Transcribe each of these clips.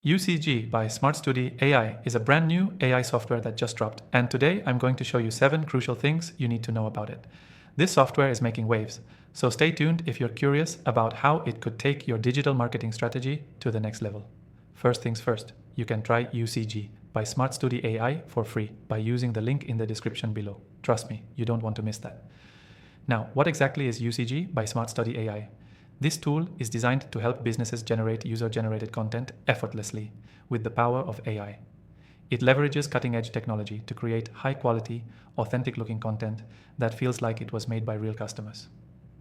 UCG by SmartStudi AI is a brand new AI software that just dropped, and today I'm going to show you 7 crucial things you need to know about it. This software is making waves, so stay tuned if you're curious about how it could take your digital marketing strategy to the next level. First things first, you can try UCG by SmartStudi AI for free by using the link in the description below. Trust me, you don't want to miss that. Now, what exactly is UCG by SmartStudi AI? This tool is designed to help businesses generate user-generated content effortlessly with the power of AI. It leverages cutting-edge technology to create high-quality, authentic-looking content that feels like it was made by real customers.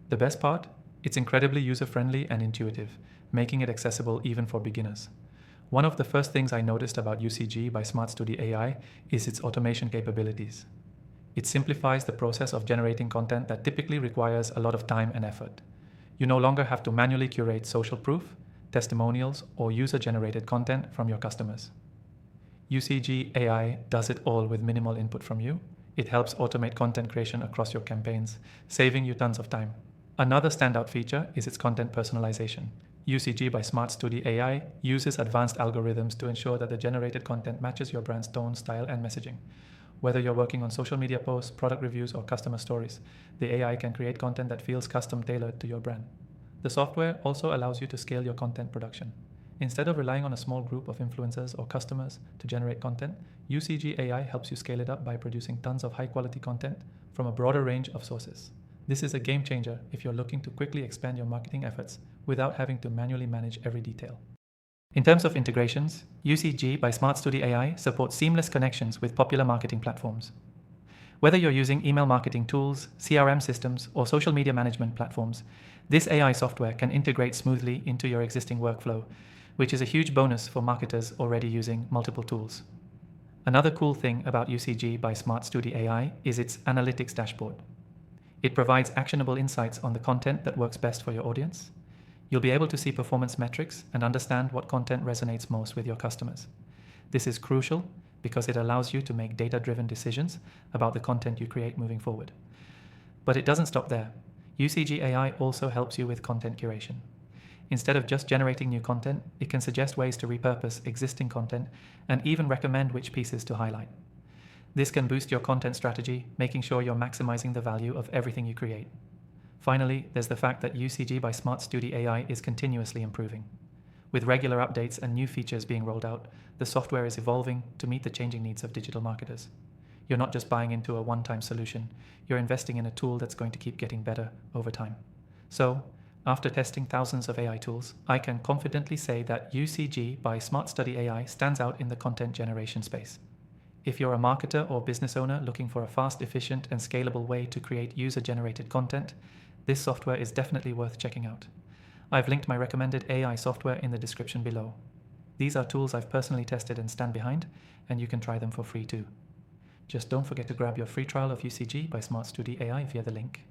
The best part? It's incredibly user-friendly and intuitive, making it accessible even for beginners. One of the first things I noticed about UCG by SmartStudi AI is its automation capabilities. It simplifies the process of generating content that typically requires a lot of time and effort. You no longer have to manually curate social proof, testimonials, or user-generated content from your customers. UCG AI does it all with minimal input from you. It helps automate content creation across your campaigns, saving you tons of time. Another standout feature is its content personalization. UCG by SmartStudi AI uses advanced algorithms to ensure that the generated content matches your brand's tone, style, and messaging. Whether you're working on social media posts, product reviews, or customer stories, the AI can create content that feels custom-tailored to your brand. The software also allows you to scale your content production. Instead of relying on a small group of influencers or customers to generate content, UCG AI helps you scale it up by producing tons of high-quality content from a broader range of sources. This is a game changer if you're looking to quickly expand your marketing efforts without having to manually manage every detail. In terms of integrations, UCG by SmartStudi AI supports seamless connections with popular marketing platforms. Whether you're using email marketing tools, CRM systems, or social media management platforms, this AI software can integrate smoothly into your existing workflow, which is a huge bonus for marketers already using multiple tools. Another cool thing about UCG by SmartStudi AI is its analytics dashboard. It provides actionable insights on the content that works best for your audience. You'll be able to see performance metrics and understand what content resonates most with your customers. This is crucial because it allows you to make data-driven decisions about the content you create moving forward. But it doesn't stop there. UCG AI also helps you with content curation. Instead of just generating new content, it can suggest ways to repurpose existing content and even recommend which pieces to highlight. This can boost your content strategy, making sure you're maximizing the value of everything you create. Finally, there's the fact that UCG by SmartStudi AI is continuously improving. With regular updates and new features being rolled out, the software is evolving to meet the changing needs of digital marketers. You're not just buying into a one-time solution, you're investing in a tool that's going to keep getting better over time. So, after testing thousands of AI tools, I can confidently say that UCG by SmartStudi AI stands out in the content generation space. If you're a marketer or business owner looking for a fast, efficient, and scalable way to create user-generated content, this software is definitely worth checking out. I've linked my recommended AI software in the description below. These are tools I've personally tested and stand behind, and you can try them for free too. Just don't forget to grab your free trial of UCG by SmartStudi AI via the link.